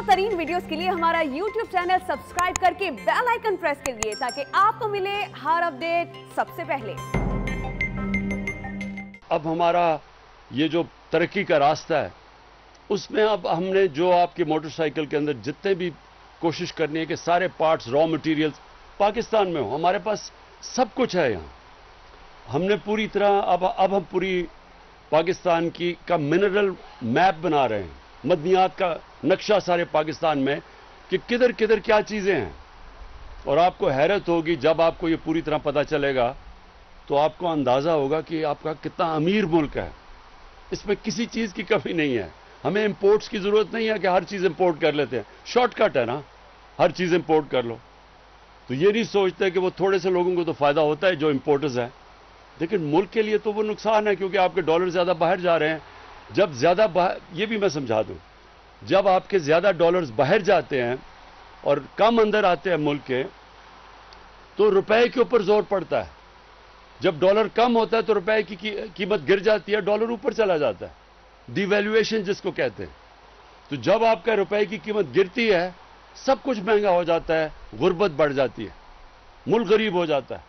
तरीन वीडियोस के लिए हमारा YouTube चैनल सब्सक्राइब करके बेल आइकन प्रेस करिए ताकि आपको मिले हर अपडेट सबसे पहले। अब हमारा ये जो तरक्की का रास्ता है उसमें अब हमने जो आपकी मोटरसाइकिल के अंदर जितने भी कोशिश करनी है कि सारे पार्ट्स रॉ मटेरियल्स पाकिस्तान में हो, हमारे पास सब कुछ है यहाँ। हमने पूरी तरह अब हम पूरी पाकिस्तान का मिनरल मैप बना रहे हैं, मदनियात का नक्शा सारे पाकिस्तान में कि किधर किधर क्या चीज़ें हैं। और आपको हैरत होगी जब आपको ये पूरी तरह पता चलेगा तो आपको अंदाज़ा होगा कि आपका कितना अमीर मुल्क है। इसमें किसी चीज़ की कमी नहीं है। हमें इंपोर्ट्स की ज़रूरत नहीं है कि हर चीज़ इंपोर्ट कर लेते हैं, शॉर्टकट है ना, हर चीज़ इंपोर्ट कर लो। तो ये नहीं सोचते कि वो थोड़े से लोगों को तो फ़ायदा होता है जो इंपोर्टर्स हैं, लेकिन मुल्क के लिए तो वो नुकसान है क्योंकि आपके डॉलर ज़्यादा बाहर जा रहे हैं। जब ज़्यादा बाहर, ये भी मैं समझा दूँ, जब आपके ज़्यादा डॉलर्स बाहर जाते हैं और कम अंदर आते हैं मुल्क के, तो रुपए के ऊपर जोर पड़ता है। जब डॉलर कम होता है तो रुपए की कीमत गिर जाती है, डॉलर ऊपर चला जाता है, डिवैल्यूएशन जिसको कहते हैं। तो जब आपका रुपए की कीमत गिरती है सब कुछ महंगा हो जाता है, गुर्बत बढ़ जाती है, मुल्क गरीब हो जाता है।